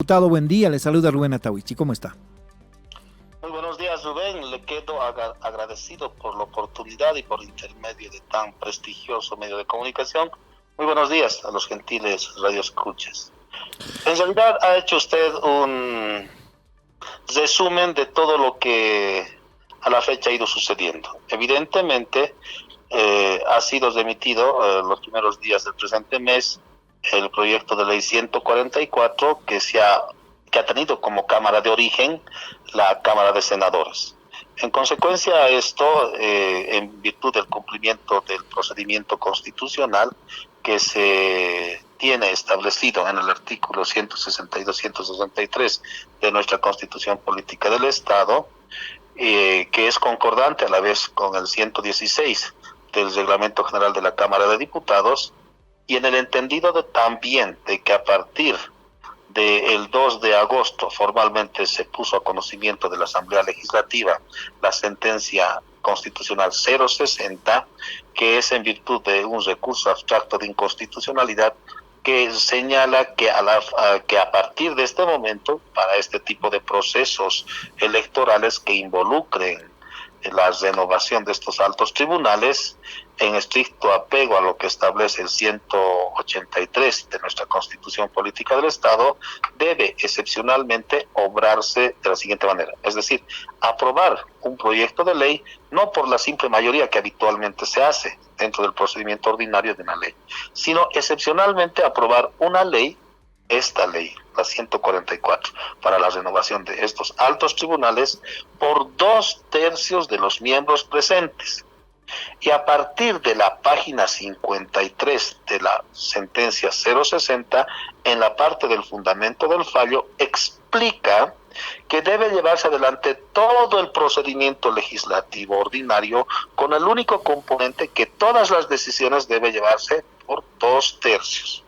Diputado, buen día, le saluda Rubén Atahuichi, ¿cómo está? Muy buenos días, Rubén. Le quedo agradecido por la oportunidad y por intermedio de tan prestigioso medio de comunicación. Muy buenos días a los gentiles radioescuchas. En realidad ha hecho usted un resumen de todo lo que a la fecha ha ido sucediendo. Evidentemente, ha sido remitido los primeros días del presente mes el proyecto de ley 144 que ha tenido como Cámara de origen la Cámara de Senadores. En consecuencia a esto, en virtud del cumplimiento del procedimiento constitucional que se tiene establecido en el artículo 162-163 de nuestra Constitución Política del Estado, que es concordante a la vez con el 116 del Reglamento General de la Cámara de Diputados, y en el entendido también de que a partir del 2 de agosto formalmente se puso a conocimiento de la Asamblea Legislativa la sentencia constitucional 060, que es en virtud de un recurso abstracto de inconstitucionalidad que señala que a partir de este momento, para este tipo de procesos electorales que involucren la renovación de estos altos tribunales, en estricto apego a lo que establece el 183 de nuestra Constitución Política del Estado, debe excepcionalmente obrarse de la siguiente manera, es decir, aprobar un proyecto de ley no por la simple mayoría que habitualmente se hace dentro del procedimiento ordinario de una ley, sino excepcionalmente aprobar una ley, esta ley, la 144, para la renovación de estos altos tribunales por 2/3 de los miembros presentes. Y a partir de la página 53 de la sentencia 060, en la parte del fundamento del fallo, explica que debe llevarse adelante todo el procedimiento legislativo ordinario con el único componente que todas las decisiones deben llevarse por 2/3.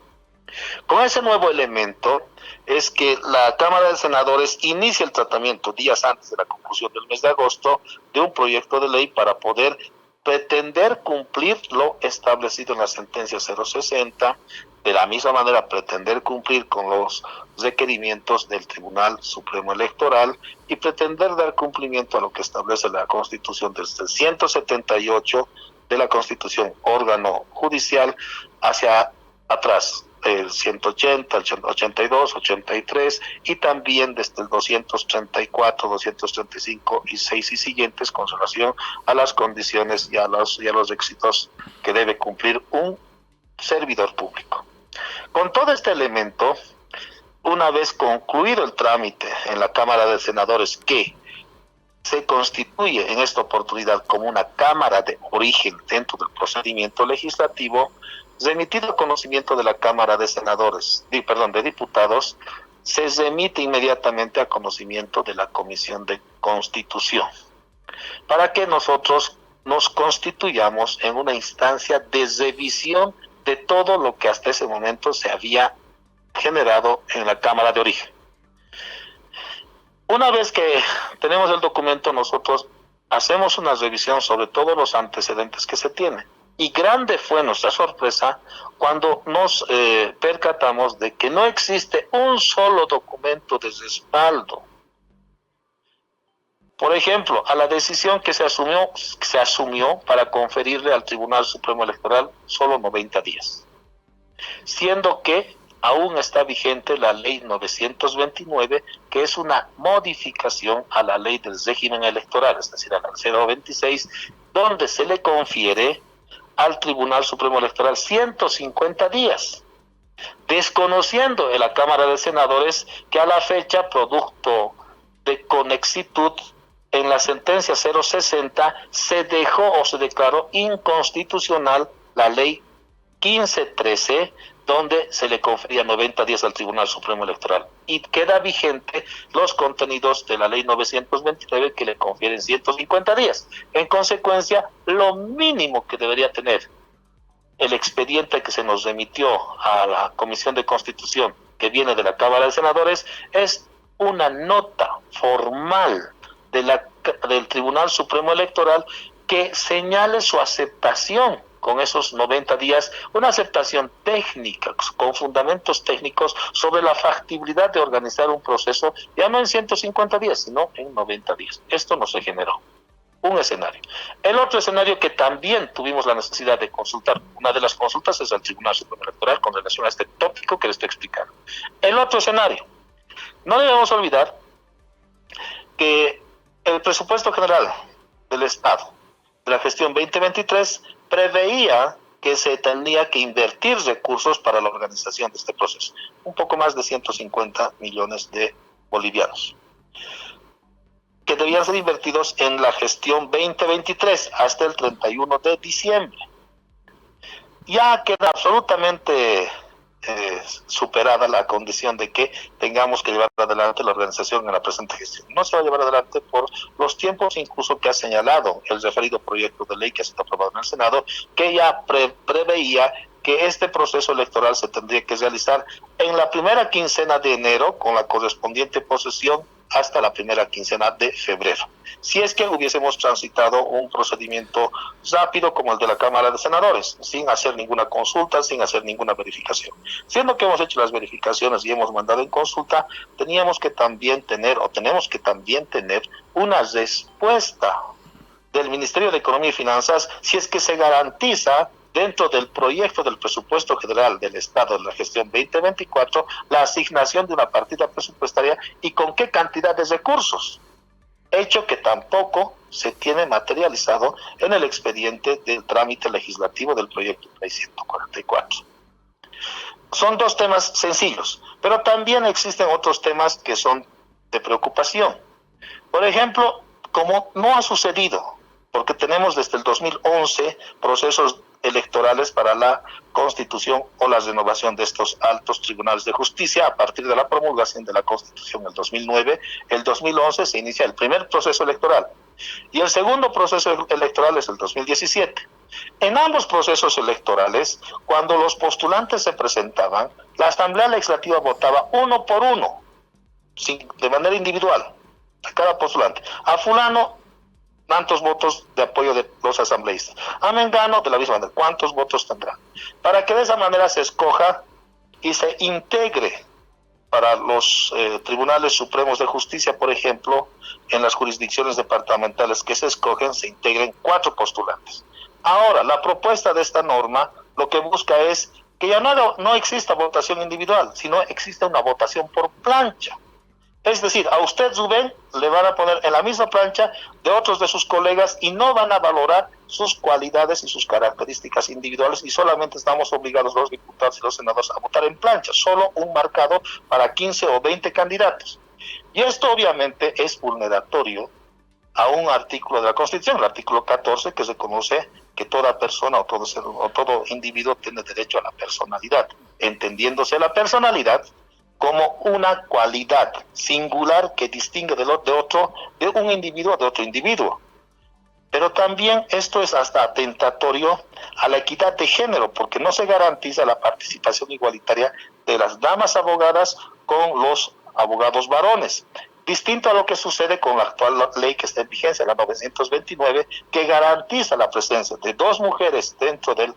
Con ese nuevo elemento es que la Cámara de Senadores inicia el tratamiento días antes de la conclusión del mes de agosto de un proyecto de ley para poder pretender cumplir lo establecido en la sentencia 060, de la misma manera pretender cumplir con los requerimientos del Tribunal Supremo Electoral y pretender dar cumplimiento a lo que establece la Constitución desde el 178 de la Constitución órgano judicial hacia atrás, el 180, el 82, 83 y también desde el 234, 235 y 6 y siguientes con relación a las condiciones y a los requisitos que debe cumplir un servidor público. Con todo este elemento, una vez concluido el trámite en la Cámara de Senadores, que se constituye en esta oportunidad como una Cámara de origen dentro del procedimiento legislativo, remitido a conocimiento de la Cámara de de Diputados, se remite inmediatamente a conocimiento de la Comisión de Constitución, para que nosotros nos constituyamos en una instancia de revisión de todo lo que hasta ese momento se había generado en la Cámara de origen. Una vez que tenemos el documento, nosotros hacemos una revisión sobre todos los antecedentes que se tienen. Y grande fue nuestra sorpresa cuando nos percatamos de que no existe un solo documento de respaldo. Por ejemplo, a la decisión que se asumió para conferirle al Tribunal Supremo Electoral solo 90 días, siendo que aún está vigente la ley 929, que es una modificación a la ley del régimen electoral, es decir, a la 026, donde se le confiere al Tribunal Supremo Electoral 150 días, desconociendo en la Cámara de Senadores que a la fecha, producto de conexitud, en la sentencia 060 se dejó o se declaró inconstitucional la ley 1513, donde se le confería 90 días al Tribunal Supremo Electoral. Y queda vigente los contenidos de la ley 929 que le confieren 150 días. En consecuencia, lo mínimo que debería tener el expediente que se nos remitió a la Comisión de Constitución, que viene de la Cámara de Senadores, es una nota formal del Tribunal Supremo Electoral que señale su aceptación con esos 90 días una aceptación técnica, con fundamentos técnicos sobre la factibilidad de organizar un proceso ya no en 150 días, sino en 90 días. Esto no se generó. Un escenario. El otro escenario que también tuvimos la necesidad de consultar, una de las consultas es al Tribunal Supremo Electoral con relación a este tópico que les estoy explicando. El otro escenario, no debemos olvidar que el presupuesto general del Estado de la gestión 2023 preveía que se tenía que invertir recursos para la organización de este proceso, un poco más de 150 millones de bolivianos, que debían ser invertidos en la gestión 2023 hasta el 31 de diciembre. Ya queda absolutamente superada la condición de que tengamos que llevar adelante la organización en la presente gestión. No se va a llevar adelante por los tiempos incluso que ha señalado el referido proyecto de ley que ha sido aprobado en el Senado, que ya preveía que este proceso electoral se tendría que realizar en la primera quincena de enero con la correspondiente posesión hasta la primera quincena de febrero. Si es que hubiésemos transitado un procedimiento rápido como el de la Cámara de Senadores, sin hacer ninguna consulta, sin hacer ninguna verificación. Siendo que hemos hecho las verificaciones y hemos mandado en consulta, tenemos que también tener una respuesta del Ministerio de Economía y Finanzas si es que se garantiza dentro del proyecto del presupuesto general del Estado de la gestión 2024 la asignación de una partida presupuestaria y con qué cantidad de recursos, hecho que tampoco se tiene materializado en el expediente del trámite legislativo del proyecto 344. Son dos temas sencillos, pero también existen otros temas que son de preocupación. Por ejemplo, como no ha sucedido, porque tenemos desde el 2011 procesos electorales para la constitución o la renovación de estos altos tribunales de justicia a partir de la promulgación de la Constitución en el 2009, el 2011 se inicia el primer proceso electoral y el segundo proceso electoral es el 2017. En ambos procesos electorales, cuando los postulantes se presentaban, la Asamblea Legislativa votaba uno por uno, de manera individual, a cada postulante. A fulano, tantos votos de apoyo de los asambleístas. A Mengano, de la misma manera, ¿cuántos votos tendrá? Para que de esa manera se escoja y se integre para los tribunales supremos de justicia, por ejemplo, en las jurisdicciones departamentales que se escogen, se integren 4 postulantes. Ahora, la propuesta de esta norma lo que busca es que ya no exista votación individual, sino exista una votación por plancha. Es decir, a usted, Rubén, le van a poner en la misma plancha de otros de sus colegas y no van a valorar sus cualidades y sus características individuales y solamente estamos obligados los diputados y los senadores a votar en plancha, solo un marcado para 15 o 20 candidatos. Y esto obviamente es vulneratorio a un artículo de la Constitución, el artículo 14, que reconoce que toda persona o todo individuo tiene derecho a la personalidad, entendiéndose la personalidad como una cualidad singular que distingue de un individuo de otro individuo. Pero también esto es hasta atentatorio a la equidad de género, porque no se garantiza la participación igualitaria de las damas abogadas con los abogados varones. Distinto a lo que sucede con la actual ley que está en vigencia, la 929, que garantiza la presencia de 2 mujeres dentro de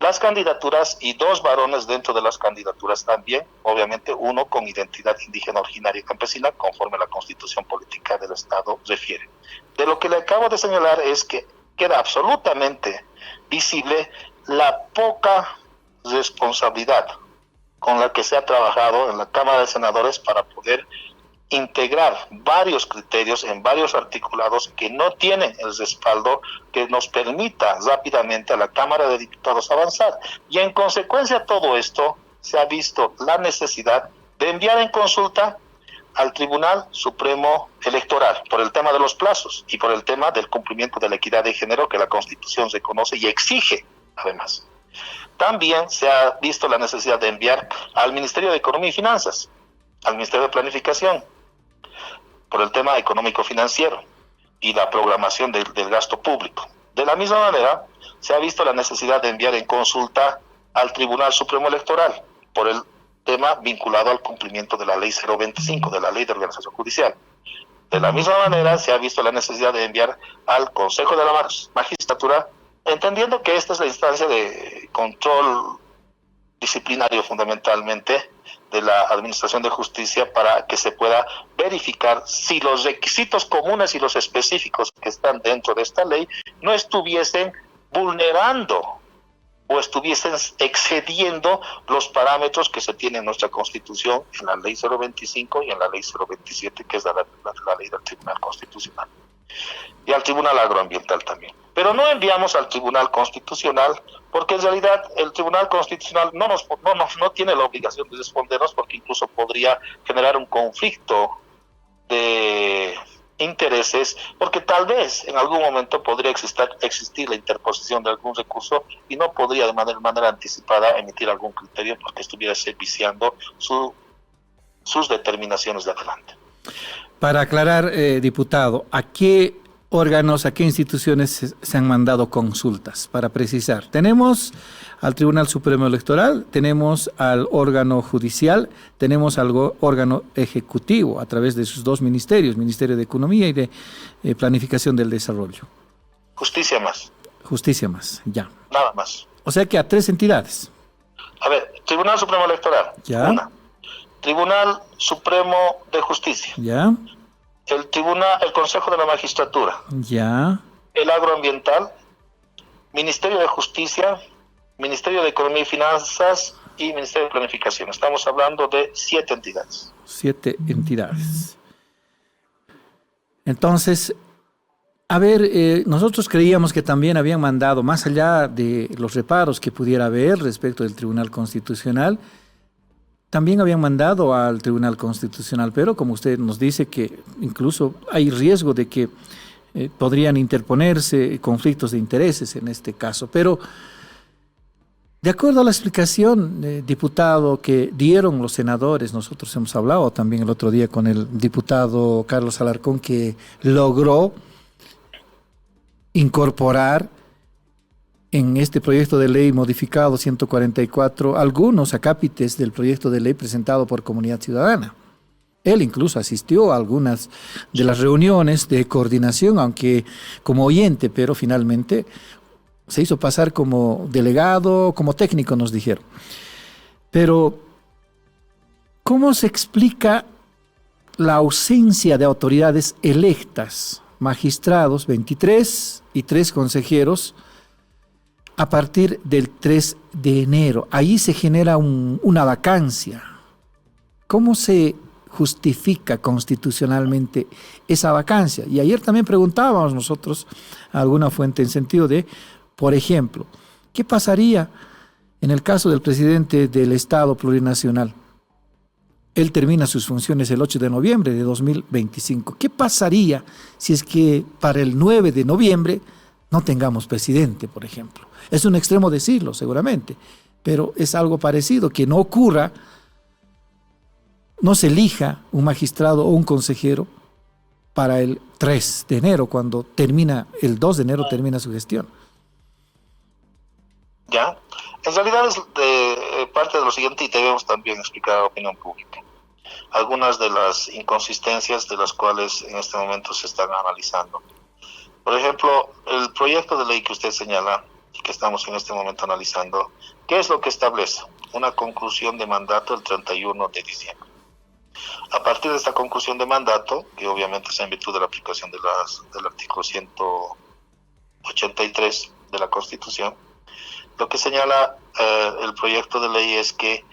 las candidaturas y 2 varones dentro de las candidaturas también, obviamente uno con identidad indígena originaria y campesina, conforme la Constitución Política del Estado refiere. De lo que le acabo de señalar es que queda absolutamente visible la poca responsabilidad con la que se ha trabajado en la Cámara de Senadores para poder integrar varios criterios en varios articulados que no tienen el respaldo que nos permita rápidamente a la Cámara de Diputados avanzar. Y en consecuencia de todo esto, se ha visto la necesidad de enviar en consulta al Tribunal Supremo Electoral por el tema de los plazos y por el tema del cumplimiento de la equidad de género que la Constitución reconoce y exige, además. También se ha visto la necesidad de enviar al Ministerio de Economía y Finanzas, al Ministerio de Planificación, por el tema económico-financiero y la programación del gasto público. De la misma manera, se ha visto la necesidad de enviar en consulta al Tribunal Supremo Electoral por el tema vinculado al cumplimiento de la Ley 025, de la Ley de Organización Judicial. De la misma manera, se ha visto la necesidad de enviar al Consejo de la Magistratura entendiendo que esta es la instancia de control disciplinario fundamentalmente de la Administración de Justicia para que se pueda verificar si los requisitos comunes y los específicos que están dentro de esta ley no estuviesen vulnerando o estuviesen excediendo los parámetros que se tienen en nuestra Constitución, en la Ley 025 y en la Ley 027, que es la ley del Tribunal Constitucional. Y al Tribunal Agroambiental también. Pero no enviamos al Tribunal Constitucional porque en realidad el Tribunal Constitucional no tiene la obligación de respondernos, porque incluso podría generar un conflicto de intereses, porque tal vez en algún momento podría existir la interposición de algún recurso y no podría de manera anticipada emitir algún criterio porque estuviera viciando sus determinaciones de adelante. Para aclarar, diputado, ¿a qué órganos, a qué instituciones se han mandado consultas? Para precisar, tenemos al Tribunal Supremo Electoral, tenemos al órgano judicial, tenemos al órgano ejecutivo a través de sus dos ministerios, Ministerio de Economía y de Planificación del Desarrollo. Justicia más. Justicia más, ya. Nada más. O sea que a 3 entidades. A ver, Tribunal Supremo Electoral, ya. Una. Tribunal Supremo de Justicia. Ya. El Consejo de la Magistratura. Ya. El Agroambiental, Ministerio de Justicia, Ministerio de Economía y Finanzas y Ministerio de Planificación. Estamos hablando de 7 entidades. 7 entidades. Entonces, a ver, nosotros creíamos que también habían mandado, más allá de los reparos que pudiera haber respecto del Tribunal Constitucional, también habían mandado al Tribunal Constitucional, pero como usted nos dice que incluso hay riesgo de que podrían interponerse conflictos de intereses en este caso. Pero de acuerdo a la explicación, diputado, que dieron los senadores, nosotros hemos hablado también el otro día con el diputado Carlos Alarcón, que logró incorporar en este proyecto de ley modificado 144 algunos acápites del proyecto de ley presentado por Comunidad Ciudadana. Él incluso asistió a algunas de las reuniones de coordinación, aunque como oyente, pero finalmente se hizo pasar como delegado, como técnico, nos dijeron. Pero, ¿cómo se explica la ausencia de autoridades electas, magistrados, 23 y 3 consejeros, a partir del 3 de enero? Ahí se genera una vacancia. ¿Cómo se justifica constitucionalmente esa vacancia? Y ayer también preguntábamos nosotros a alguna fuente en sentido de, por ejemplo, ¿qué pasaría en el caso del presidente del Estado plurinacional? Él termina sus funciones el 8 de noviembre de 2025. ¿Qué pasaría si es que para el 9 de noviembre no tengamos presidente, por ejemplo? Es un extremo decirlo, seguramente, pero es algo parecido, que no ocurra, no se elija un magistrado o un consejero para el 3 de enero, cuando el 2 de enero termina su gestión. Ya, en realidad es parte de lo siguiente, y debemos también explicar a la opinión pública algunas de las inconsistencias de las cuales en este momento se están analizando. Por ejemplo, el proyecto de ley que usted señala y que estamos en este momento analizando, ¿qué es lo que establece? Una conclusión de mandato el 31 de diciembre. A partir de esta conclusión de mandato, que obviamente es en virtud de la aplicación del artículo 183 de la Constitución, lo que señala el proyecto de ley es que,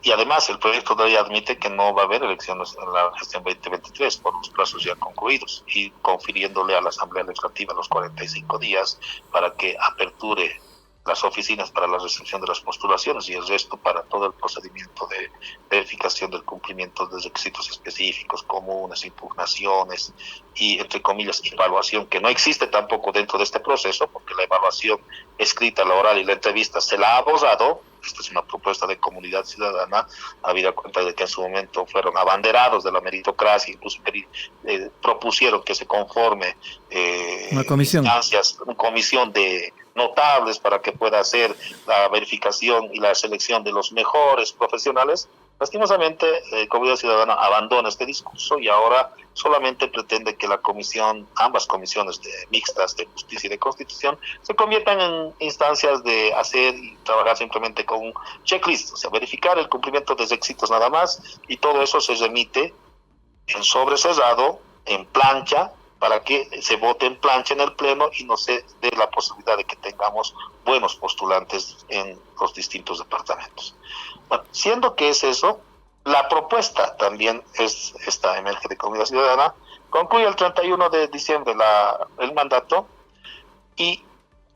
y además el proyecto de ley admite que no va a haber elecciones en la gestión 2023 por los plazos ya concluidos, y confiriéndole a la Asamblea Legislativa los 45 días para que aperture las oficinas para la recepción de las postulaciones y el resto para todo el procedimiento de verificación del cumplimiento de requisitos específicos, comunes, impugnaciones y, entre comillas, evaluación, que no existe tampoco dentro de este proceso, porque la evaluación escrita, la oral y la entrevista se la ha borrado. Esta es una propuesta de Comunidad Ciudadana, habida cuenta de que en su momento fueron abanderados de la meritocracia, incluso propusieron que se conforme una comisión de notables para que pueda hacer la verificación y la selección de los mejores profesionales. Lastimosamente, Comunidad Ciudadana abandona este discurso y ahora solamente pretende que la comisión, ambas comisiones mixtas de justicia y de constitución, se conviertan en instancias de hacer y trabajar simplemente con un checklist, o sea, verificar el cumplimiento de requisitos nada más, y todo eso se remite en sobre cerrado, en plancha, para que se vote en plancha en el pleno y no se dé la posibilidad de que tengamos buenos postulantes en los distintos departamentos. Bueno, siendo que es eso, la propuesta también es esta emerge de Comunidad Ciudadana, concluye el 31 de diciembre el mandato y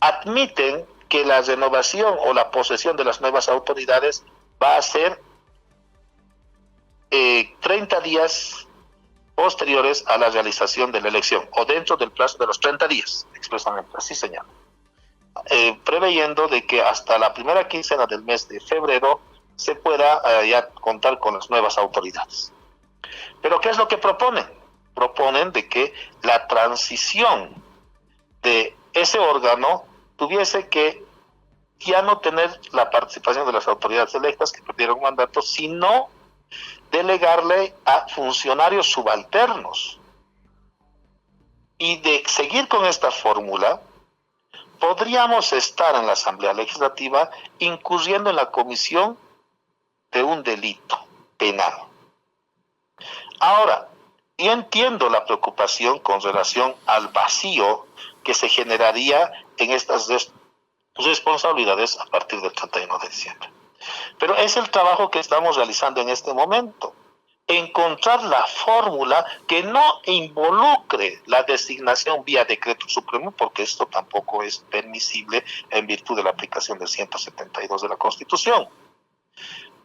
admiten que la renovación o la posesión de las nuevas autoridades va a ser 30 días posteriores a la realización de la elección o dentro del plazo de los 30 días, expresamente, así señala. Preveyendo de que hasta la primera quincena del mes de febrero se pueda ya contar con las nuevas autoridades. Pero ¿qué es lo que proponen? Proponen de que la transición de ese órgano tuviese que ya no tener la participación de las autoridades electas que perdieron mandato, sino delegarle a funcionarios subalternos. Y de seguir con esta fórmula, podríamos estar en la Asamblea Legislativa incurriendo en la comisión de un delito penal. Ahora, yo entiendo la preocupación con relación al vacío que se generaría en estas responsabilidades a partir del 31 de diciembre. Pero es el trabajo que estamos realizando en este momento. Encontrar la fórmula que no involucre la designación vía decreto supremo, porque esto tampoco es permisible en virtud de la aplicación del 172 de la Constitución.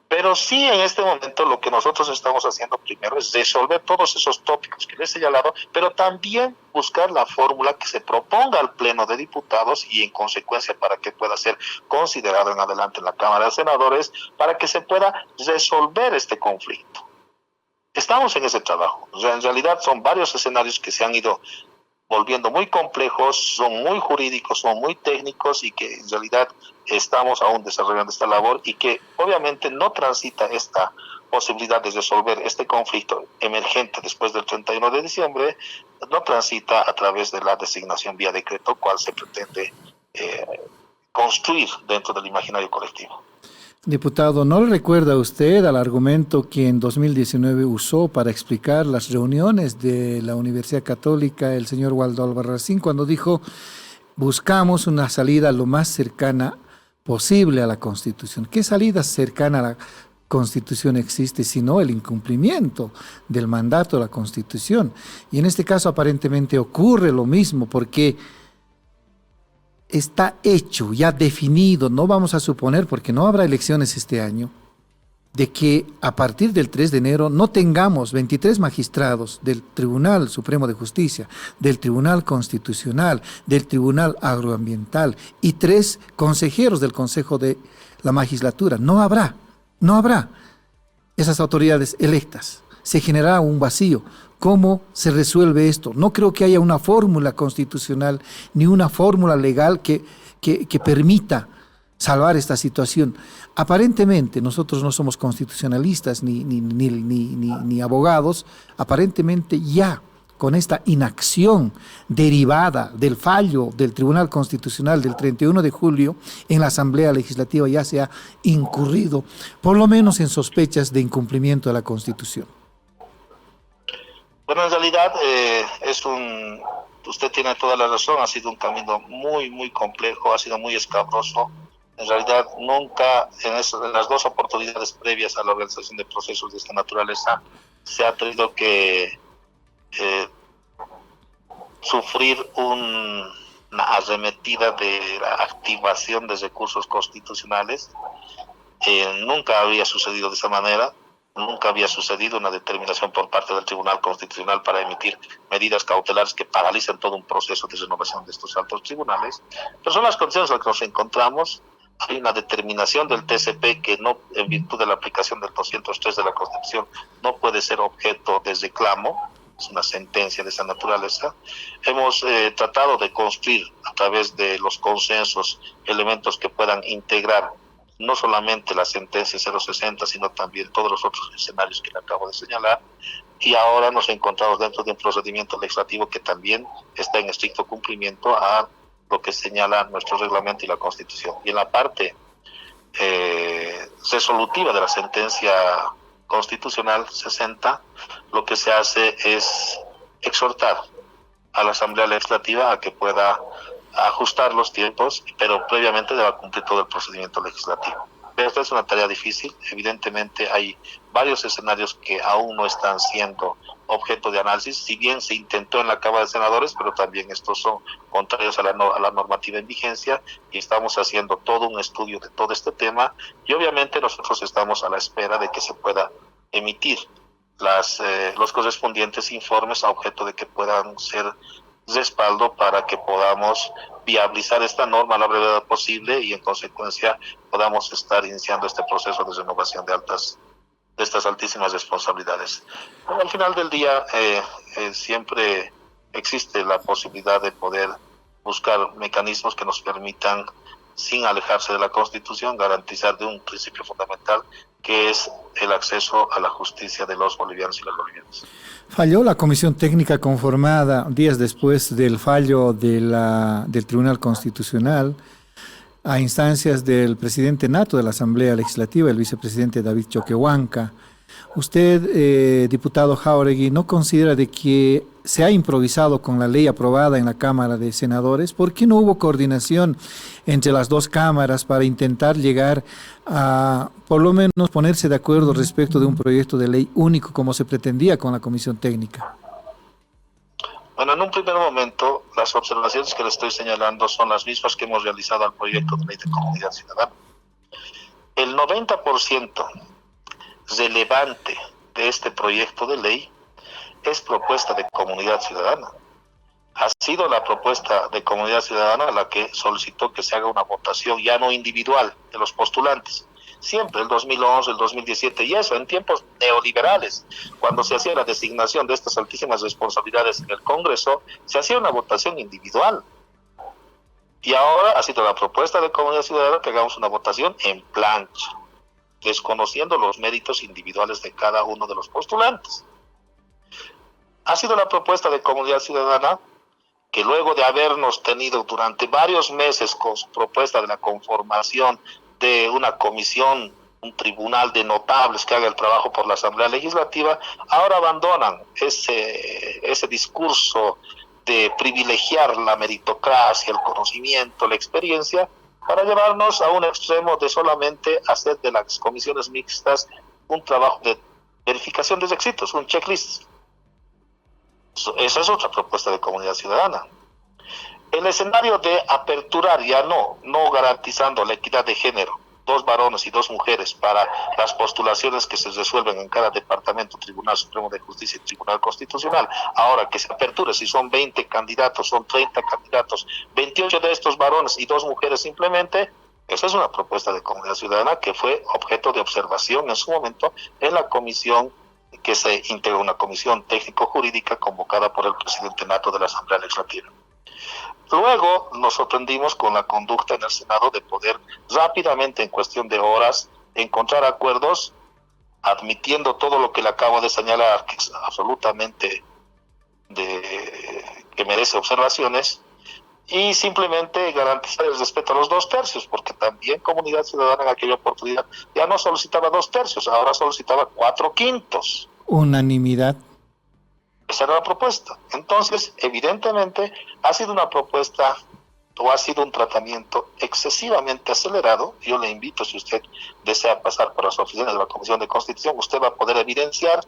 Pero sí, en este momento lo que nosotros estamos haciendo primero es resolver todos esos tópicos que les he señalado, pero también buscar la fórmula que se proponga al Pleno de Diputados y en consecuencia para que pueda ser considerado en adelante en la Cámara de Senadores, para que se pueda resolver este conflicto. Estamos en ese trabajo. O sea, en realidad son varios escenarios que se han ido volviendo muy complejos, son muy jurídicos, son muy técnicos y que en realidad estamos aún desarrollando esta labor y que obviamente no transita esta posibilidad de resolver este conflicto emergente después del 31 de diciembre, no transita a través de la designación vía decreto, cual se pretende construir dentro del imaginario colectivo. Diputado, ¿no le recuerda usted al argumento que en 2019 usó para explicar las reuniones de la Universidad Católica el señor Waldo Albarracín cuando dijo buscamos una salida lo más cercana posible a la Constitución? ¿Qué salida cercana a la Constitución existe sino el incumplimiento del mandato de la Constitución? Y en este caso aparentemente ocurre lo mismo porque está hecho, ya definido, no vamos a suponer, porque no habrá elecciones este año, de que a partir del 3 de enero no tengamos 23 magistrados del Tribunal Supremo de Justicia, del Tribunal Constitucional, del Tribunal Agroambiental y 3 consejeros del Consejo de la Magistratura. No habrá esas autoridades electas. Se generará un vacío. ¿Cómo se resuelve esto? No creo que haya una fórmula constitucional ni una fórmula legal que permita salvar esta situación. Aparentemente nosotros no somos constitucionalistas ni abogados. Aparentemente ya con esta inacción derivada del fallo del Tribunal Constitucional del 31 de julio en la Asamblea Legislativa ya se ha incurrido por lo menos en sospechas de incumplimiento de la Constitución. Bueno, en realidad usted tiene toda la razón, ha sido un camino muy, muy complejo, ha sido muy escabroso. En realidad nunca en las dos oportunidades previas a la organización de procesos de esta naturaleza se ha tenido que sufrir una arremetida de la activación de recursos constitucionales. Nunca había sucedido de esa manera. Nunca había sucedido una determinación por parte del Tribunal Constitucional para emitir medidas cautelares que paralicen todo un proceso de renovación de estos altos tribunales. Pero son las condiciones en las que nos encontramos. Hay una determinación del TCP que no, en virtud de la aplicación del 203 de la Constitución, no puede ser objeto de reclamo. Es una sentencia de esa naturaleza. Hemos tratado de construir a través de los consensos elementos que puedan integrar no solamente la sentencia 060, sino también todos los otros escenarios que le acabo de señalar, y ahora nos encontramos dentro de un procedimiento legislativo que también está en estricto cumplimiento a lo que señala nuestro reglamento y la Constitución. Y en la parte resolutiva de la sentencia constitucional 60, lo que se hace es exhortar a la Asamblea Legislativa a que pueda ajustar los tiempos, pero previamente deba cumplir todo el procedimiento legislativo. Pero esta es una tarea difícil. Evidentemente hay varios escenarios que aún no están siendo objeto de análisis, si bien se intentó en la Cámara de Senadores, pero también estos son contrarios a la normativa en vigencia, y estamos haciendo todo un estudio de todo este tema, y obviamente nosotros estamos a la espera de que se pueda emitir los correspondientes informes a objeto de que puedan ser respaldo para que podamos viabilizar esta norma a la brevedad posible y en consecuencia podamos estar iniciando este proceso de renovación de estas altísimas responsabilidades. Al final del día siempre existe la posibilidad de poder buscar mecanismos que nos permitan, sin alejarse de la Constitución, garantizar de un principio fundamental que es el acceso a la justicia de los bolivianos y las bolivianas. Falló la comisión técnica conformada días después del fallo del Tribunal Constitucional a instancias del presidente nato de la Asamblea Legislativa, el vicepresidente David Choquehuanca. Usted, diputado Jáuregui, ¿no considera de que se ha improvisado con la ley aprobada en la Cámara de Senadores? ¿Por qué no hubo coordinación entre las dos cámaras para intentar llegar a, por lo menos, ponerse de acuerdo respecto de un proyecto de ley único como se pretendía con la comisión técnica? Bueno, en un primer momento, las observaciones que le estoy señalando son las mismas que hemos realizado al proyecto de ley de comunidad ciudadana. El 90% relevante de este proyecto de ley es propuesta de comunidad ciudadana. Ha sido la propuesta de comunidad ciudadana la que solicitó que se haga una votación ya no individual de los postulantes. Siempre, el 2011, el 2017, y eso en tiempos neoliberales, cuando se hacía la designación de estas altísimas responsabilidades en el Congreso, se hacía una votación individual. Y ahora ha sido la propuesta de comunidad ciudadana que hagamos una votación en plancha, desconociendo los méritos individuales de cada uno de los postulantes. Ha sido la propuesta de comunidad ciudadana que luego de habernos tenido durante varios meses con su propuesta de la conformación de una comisión, un tribunal de notables que haga el trabajo por la Asamblea Legislativa, ahora abandonan ese discurso de privilegiar la meritocracia, el conocimiento, la experiencia, para llevarnos a un extremo de solamente hacer de las comisiones mixtas un trabajo de verificación de requisitos, un checklist. Esa es otra propuesta de comunidad ciudadana. El escenario de aperturar ya no garantizando la equidad de género, 2 varones y 2 mujeres para las postulaciones que se resuelven en cada departamento, Tribunal Supremo de Justicia y Tribunal Constitucional. Ahora que se aperture, si son 20 candidatos, son 30 candidatos, 28 de estos varones y 2 mujeres simplemente, esa es una propuesta de comunidad ciudadana que fue objeto de observación en su momento en la comisión que se integró, una comisión técnico-jurídica convocada por el presidente nato de la Asamblea Legislativa. Luego nos sorprendimos con la conducta en el Senado de poder rápidamente, en cuestión de horas, encontrar acuerdos, admitiendo todo lo que le acabo de señalar, que es absolutamente que merece observaciones, y simplemente garantizar el respeto a los 2/3, porque también Comunidad Ciudadana en aquella oportunidad ya no solicitaba 2/3, ahora solicitaba 4/5. Unanimidad. Esa era la propuesta. Entonces, evidentemente, ha sido una propuesta o ha sido un tratamiento excesivamente acelerado. Yo le invito, si usted desea pasar por las oficinas de la Comisión de Constitución, usted va a poder evidenciar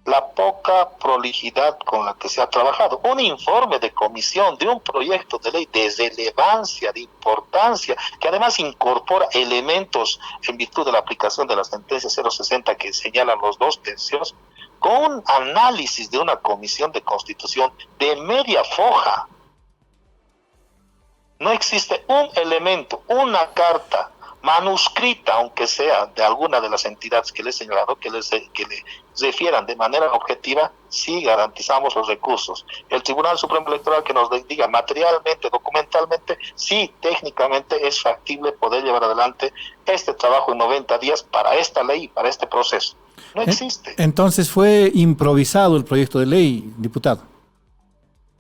la poca prolijidad con la que se ha trabajado. Un informe de comisión de un proyecto de ley de relevancia, de importancia, que además incorpora elementos en virtud de la aplicación de la sentencia 060 que señalan los 2/3, con un análisis de una comisión de constitución de media foja. No existe un elemento, una carta manuscrita, aunque sea de alguna de las entidades que les he señalado, que le refieran de manera objetiva, sí garantizamos los recursos. El Tribunal Supremo Electoral que nos diga materialmente, documentalmente, sí, técnicamente es factible poder llevar adelante este trabajo en 90 días para esta ley, para este proceso. No existe. Entonces fue improvisado el proyecto de ley, diputado.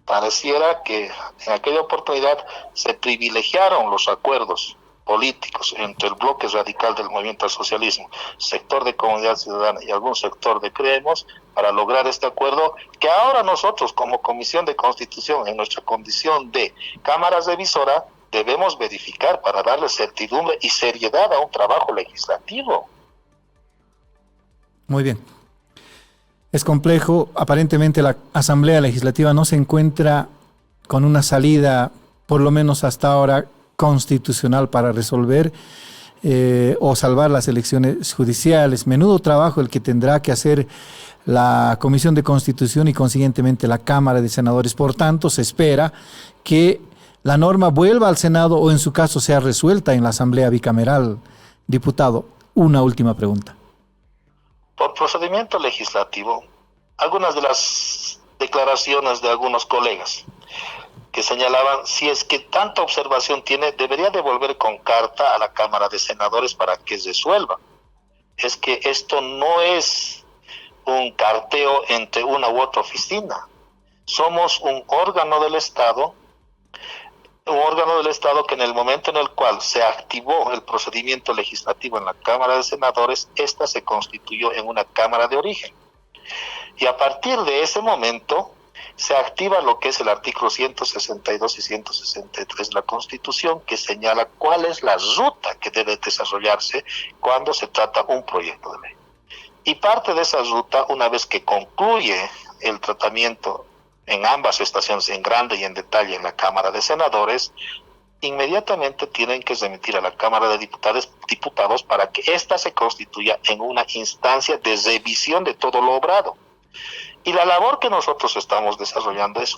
Pareciera que en aquella oportunidad se privilegiaron los acuerdos políticos entre el bloque radical del movimiento al socialismo, sector de Comunidad Ciudadana y algún sector de Creemos para lograr este acuerdo que ahora nosotros como Comisión de Constitución en nuestra condición de Cámara Revisora debemos verificar para darle certidumbre y seriedad a un trabajo legislativo. Muy bien. Es complejo. Aparentemente la Asamblea Legislativa no se encuentra con una salida, por lo menos hasta ahora, constitucional para resolver o salvar las elecciones judiciales. Menudo trabajo el que tendrá que hacer la Comisión de Constitución y consiguientemente la Cámara de Senadores. Por tanto, se espera que la norma vuelva al Senado o en su caso sea resuelta en la Asamblea Bicameral. Diputado, una última pregunta. Por procedimiento legislativo, algunas de las declaraciones de algunos colegas que señalaban, si es que tanta observación tiene, debería devolver con carta a la Cámara de Senadores para que resuelva. Es que esto no es un carteo entre una u otra oficina. Somos un órgano del Estado que en el momento en el cual se activó el procedimiento legislativo en la Cámara de Senadores, esta se constituyó en una Cámara de origen. Y a partir de ese momento se activa lo que es el artículo 162 y 163 de la Constitución, que señala cuál es la ruta que debe desarrollarse cuando se trata un proyecto de ley. Y parte de esa ruta, una vez que concluye el tratamiento en ambas estaciones, en grande y en detalle en la Cámara de Senadores, inmediatamente tienen que remitir a la Cámara de Diputados para que ésta se constituya en una instancia de revisión de todo lo obrado. Y la labor que nosotros estamos desarrollando es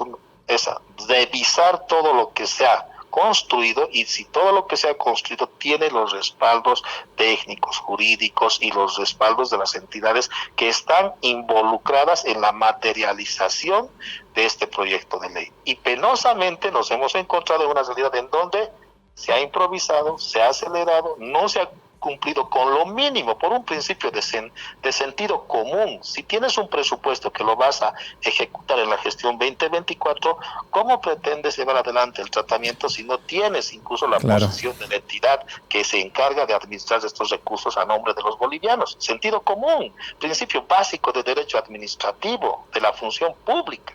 revisar todo lo que se ha construido y si todo lo que se ha construido tiene los respaldos técnicos, jurídicos y los respaldos de las entidades que están involucradas en la materialización de este proyecto de ley. Y penosamente nos hemos encontrado en una realidad en donde se ha improvisado, se ha acelerado, no se ha cumplido con lo mínimo por un principio de sentido común. Si tienes un presupuesto que lo vas a ejecutar en la gestión 2024, ¿cómo pretendes llevar adelante el tratamiento si no tienes incluso la posición de la entidad que se encarga de administrar estos recursos a nombre de los bolivianos? Sentido común, principio básico de derecho administrativo, de la función pública.